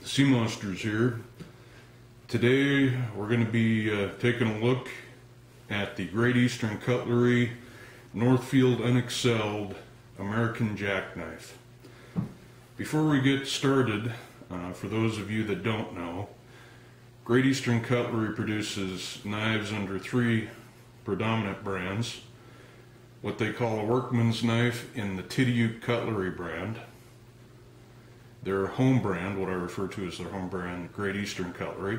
Sea Monsters here. Today we're going to be taking a look at the Great Eastern Cutlery Northfield Unexcelled American Jackknife. Before we get started, for those of you that don't know, Great Eastern Cutlery produces knives under three predominant brands. What they call a workman's knife in the Titty Cutlery brand. Their home brand, what I refer to as their home brand, Great Eastern Cutlery.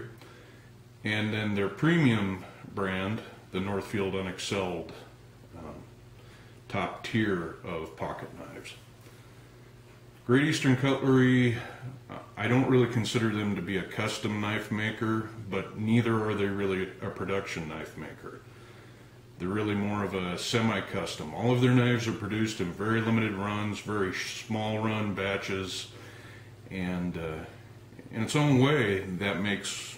And then their premium brand, the Northfield Unexcelled, top tier of pocket knives. Great Eastern Cutlery, I don't really consider them to be a custom knife maker, but neither are they really a production knife maker. They're really more of a semi-custom. All of their knives are produced in very limited runs, very small run batches, and in its own way, that makes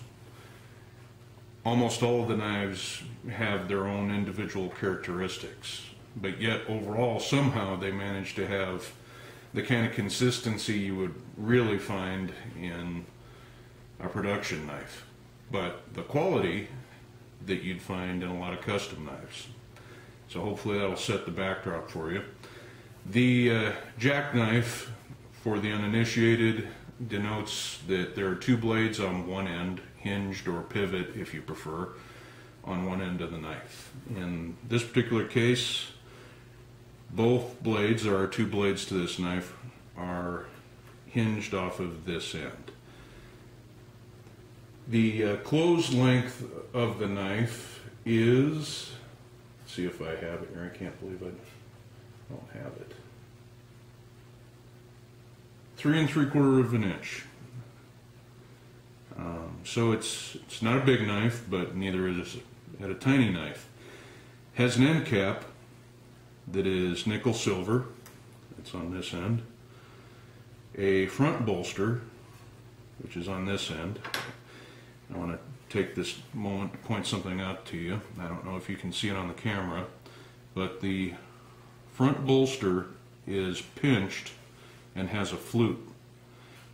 almost all of the knives have their own individual characteristics. But yet, overall, somehow they manage to have the kind of consistency you would really find in a production knife. But the quality that you'd find in a lot of custom knives. So hopefully that'll set the backdrop for you. The jackknife, for the uninitiated, denotes that there are two blades on one end, hinged or pivot if you prefer, on one end of the knife. In this particular case, both blades, there are two blades to this knife, are hinged off of this end. The close length of the knife is, let's see if I have it here, I can't believe I don't have it. 3 3/4 inch. So it's not a big knife, but neither is it a tiny knife. Has an end cap that is nickel silver. It's on this end. A front bolster, which is on this end. I want to take this moment to point something out to you. I don't know if you can see it on the camera, but the front bolster is pinched and has a flute.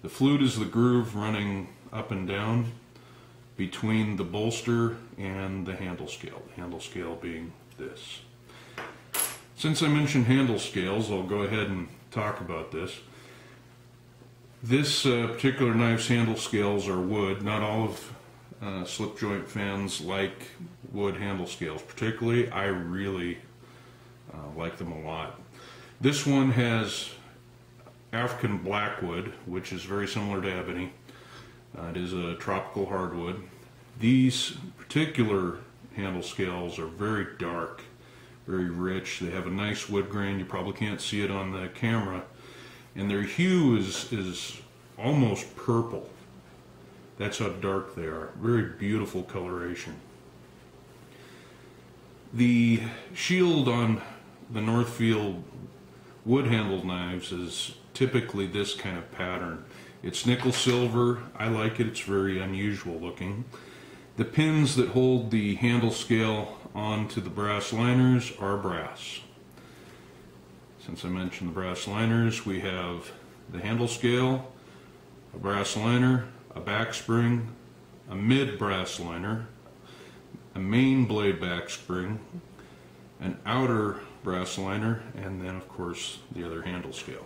The flute is the groove running up and down between the bolster and the handle scale. The handle scale being this. Since I mentioned handle scales, I'll go ahead and talk about this. This particular knife's handle scales are wood. Not all of slip joint fans like wood handle scales. Particularly, I really like them a lot. This one has African blackwood, which is very similar to ebony. It is a tropical hardwood. These particular handle scales are very dark, very rich. They have a nice wood grain. You probably can't see it on the camera. And their hue is almost purple. That's how dark they are. Very beautiful coloration. The shield on the Northfield wood-handled knives is typically this kind of pattern. It's nickel silver. I like it. It's very unusual looking. The pins that hold the handle scale onto the brass liners are brass. Since I mentioned the brass liners, we have the handle scale, a brass liner, a back spring, a mid brass liner, a main blade back spring, an outer brass liner, and then of course the other handle scale.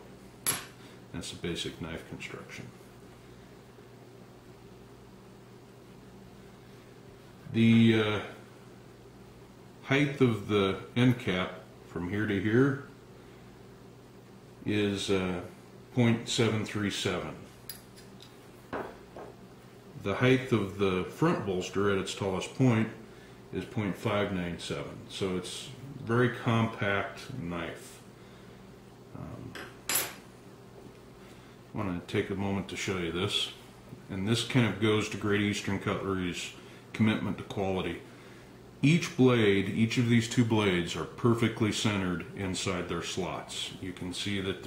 That's the basic knife construction. The height of the end cap from here to here is 0.737. The height of the front bolster at its tallest point is 0.597. So it's a very compact knife. I want to take a moment to show you this. And this kind of goes to Great Eastern Cutlery's commitment to quality. Each blade, each of these two blades are perfectly centered inside their slots. You can see that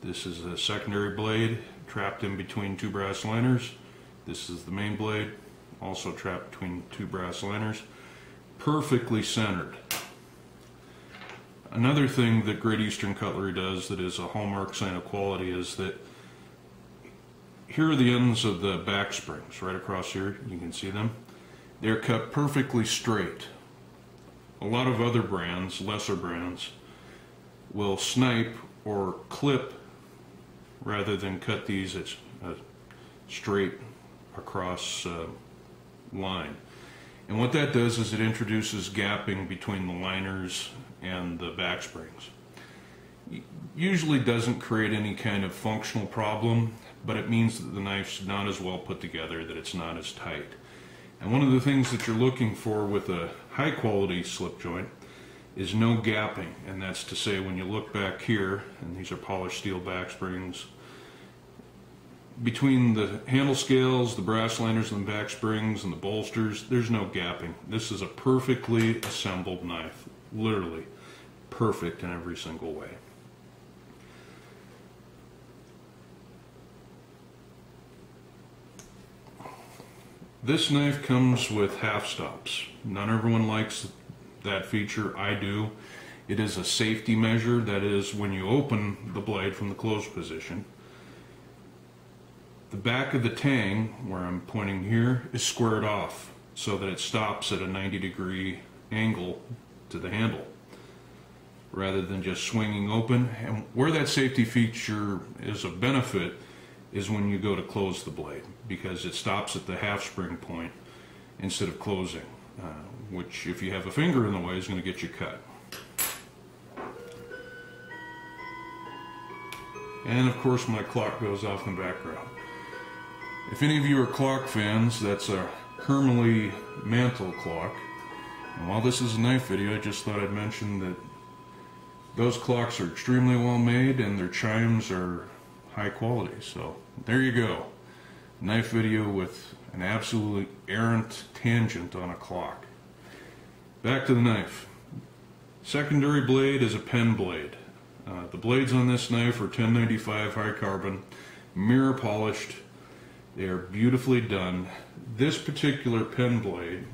this is a secondary blade trapped in between two brass liners. This is the main blade, also trapped between two brass liners. Perfectly centered. Another thing that Great Eastern Cutlery does that is a hallmark sign of quality is that here are the ends of the back springs, right across here. You can see them. They're cut perfectly straight. A lot of other brands, lesser brands, will snipe or clip rather than cut these at a straight across line. And what that does is it introduces gapping between the liners and the back springs. Usually doesn't create any kind of functional problem, but it means that the knife's not as well put together, that it's not as tight. And one of the things that you're looking for with a high quality slip joint is no gapping, and that's to say when you look back here, and these are polished steel back springs, between the handle scales, the brass liners and the back springs and the bolsters, there's no gapping. This is a perfectly assembled knife, literally perfect in every single way. This knife comes with half stops. Not everyone likes that feature. I do. It is a safety measure. That is, when you open the blade from the closed position, the back of the tang, where I'm pointing here, is squared off so that it stops at a 90-degree angle to the handle rather than just swinging open. And where that safety feature is a benefit is when you go to close the blade, because it stops at the half spring point instead of closing, which if you have a finger in the way is going to get you cut. And of course my clock goes off in the background. If any of you are clock fans, that's a Hermele mantle clock. And while this is a knife video, I just thought I'd mention that those clocks are extremely well made and their chimes are high quality. So there you go. Knife video with an absolutely errant tangent on a clock. Back to the knife. Secondary blade is a pen blade. The blades on this knife are 1095 high carbon, mirror polished. They are beautifully done. This particular pen blade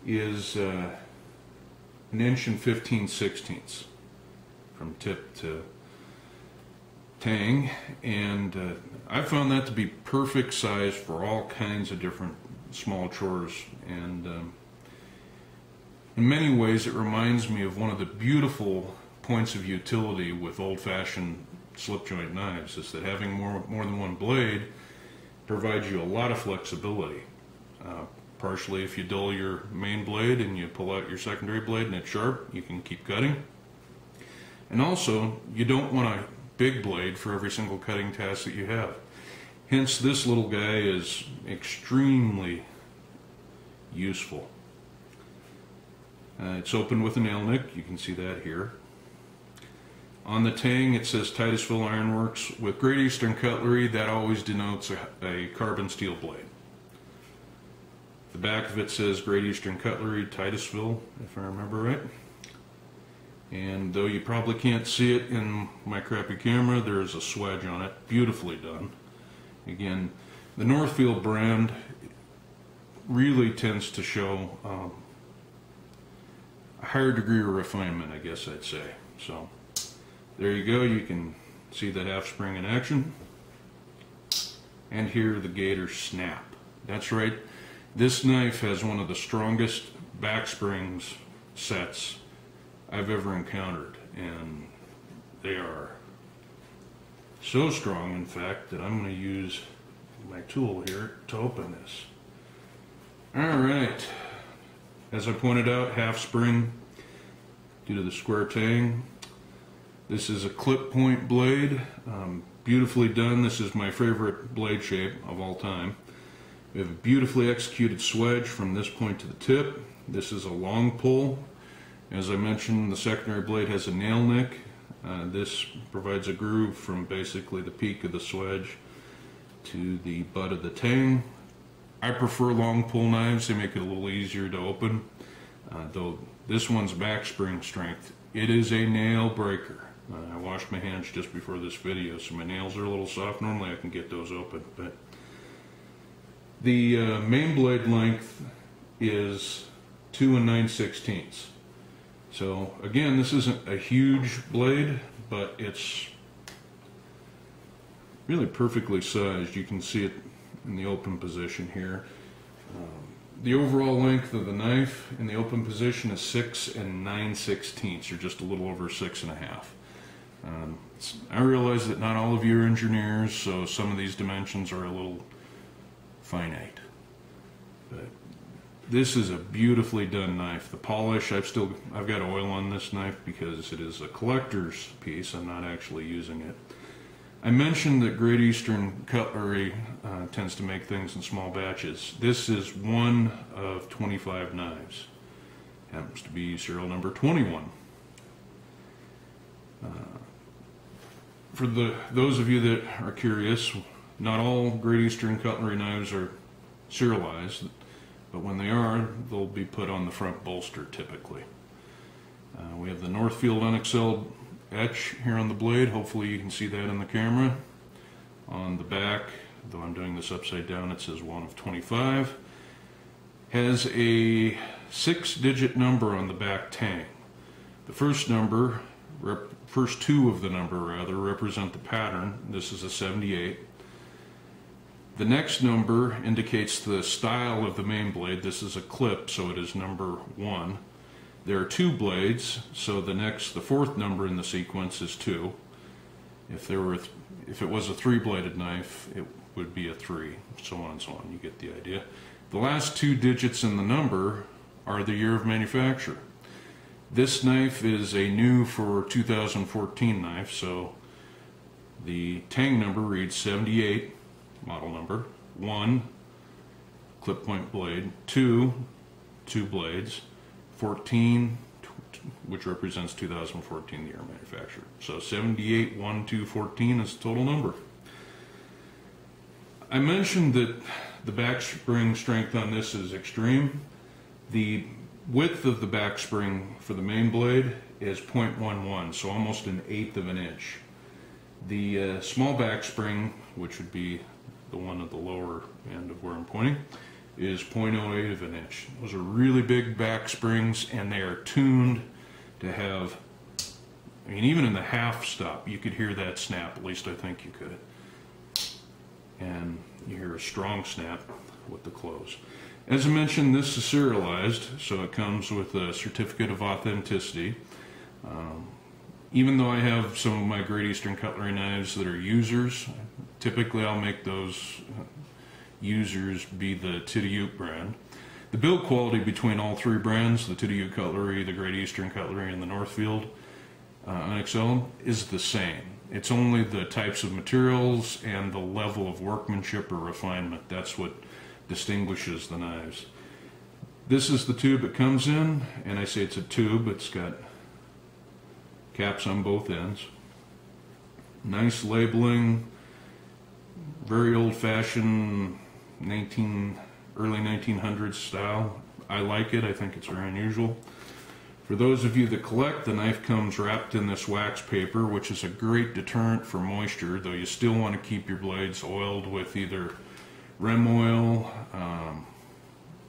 is 1 inch and 15/16 from tip to tang, and I found that to be perfect size for all kinds of different small chores, and in many ways it reminds me of one of the beautiful points of utility with old-fashioned slip joint knives, is that having more than one blade provides you a lot of flexibility. Partially, if you dull your main blade and you pull out your secondary blade and it's sharp, you can keep cutting. And also, you don't want a big blade for every single cutting task that you have. Hence, this little guy is extremely useful. It's open with a nail nick. You can see that here. On the tang, it says Titusville Ironworks. With Great Eastern Cutlery, that always denotes a carbon steel blade. The back of it says Great Eastern Cutlery, Titusville, if I remember right. And though you probably can't see it in my crappy camera, there is a swedge on it, beautifully done. Again, the Northfield brand really tends to show a higher degree of refinement, I guess I'd say. So there you go, you can see the half spring in action. And here the gator snap. That's right, this knife has one of the strongest back springs sets I've ever encountered, and they are so strong, in fact, that I'm going to use my tool here to open this. Alright, as I pointed out, half spring due to the square tang. This is a clip point blade, beautifully done. This is my favorite blade shape of all time. We have a beautifully executed swedge from this point to the tip. This is a long pull. As I mentioned, the secondary blade has a nail nick. This provides a groove from basically the peak of the swedge to the butt of the tang. I prefer long pull knives. They make it a little easier to open. Though this one's back spring strength, it is a nail breaker. I washed my hands just before this video, so my nails are a little soft. Normally I can get those open, but the main blade length is 2 9/16. So again, this isn't a huge blade, but it's really perfectly sized. You can see it in the open position here. The overall length of the knife in the open position is 6 9/16, or just a little over 6.5. I realize that not all of you are engineers, so some of these dimensions are a little finite. But this is a beautifully done knife. The polish, I've got oil on this knife because it is a collector's piece. I'm not actually using it. I mentioned that Great Eastern Cutlery tends to make things in small batches. This is one of 25 knives. Happens to be serial number 21. For those of you that are curious, not all Great Eastern Cutlery knives are serialized, but when they are, they'll be put on the front bolster typically. We have the Northfield unexcelled etch here on the blade. Hopefully you can see that in the camera. On the back, though I'm doing this upside down, it says 1 of 25. Has a 6-digit number on the back tang. The first number, first two of the number rather, represent the pattern. This is a 78. The next number indicates the style of the main blade. This is a clip, so it is number 1. There are 2 blades, so the fourth number in the sequence is 2. If it was a 3-bladed knife, it would be a 3, so on and so on. You get the idea. The last 2 digits in the number are the year of manufacture. This knife is a new for 2014 knife, so the tang number reads 78, model number, 1, clip point blade, 2, 2 blades, 14, which represents 2014, the year of manufacture. So 78, 1, 2, 14 is the total number. I mentioned that the back spring strength on this is extreme. The width of the back spring for the main blade is 0.11, so almost 1/8 of an inch. The small back spring, which would be the one at the lower end of where I'm pointing, is 0.08 of an inch. Those are really big back springs, and they are tuned to have, I mean, even in the half stop, you could hear that snap. At least I think you could. And you hear a strong snap with the close. As I mentioned, this is serialized, so it comes with a certificate of authenticity. Even though I have some of my Great Eastern Cutlery knives that are users, typically I'll make those users be the Titty-Ute brand. The build quality between all 3 brands, the Titty-Ute Cutlery, the Great Eastern Cutlery, and the Northfield unexcelled, is the same. It's only the types of materials and the level of workmanship or refinement. That's what distinguishes the knives. This is the tube it comes in, and I say it's a tube. It's got caps on both ends. Nice labeling, very old-fashioned early 1900s style. I like it. I think it's very unusual. For those of you that collect, the knife comes wrapped in this wax paper, which is a great deterrent for moisture, though you still want to keep your blades oiled with either Rem oil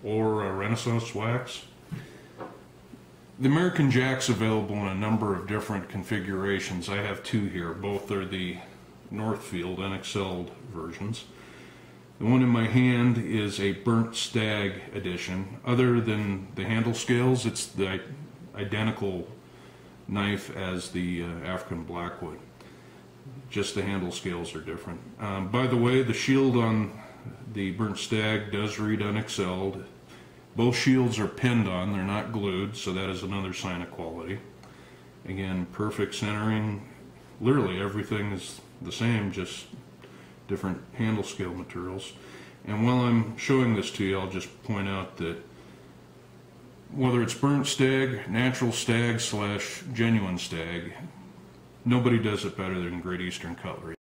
or a Renaissance wax. The American Jack's available in a number of different configurations. I have 2 here. Both are the Northfield unexcelled versions. The one in my hand is a Burnt Stag edition. Other than the handle scales, it's the identical knife as the African Blackwood. Just the handle scales are different. By the way, the shield on the Burnt Stag does read unexcelled. Both shields are pinned on, they're not glued, so that is another sign of quality. Again, perfect centering. Literally everything is the same, just different handle scale materials. And while I'm showing this to you, I'll just point out that whether it's Burnt Stag, Natural Stag / Genuine Stag, nobody does it better than Great Eastern Cutlery.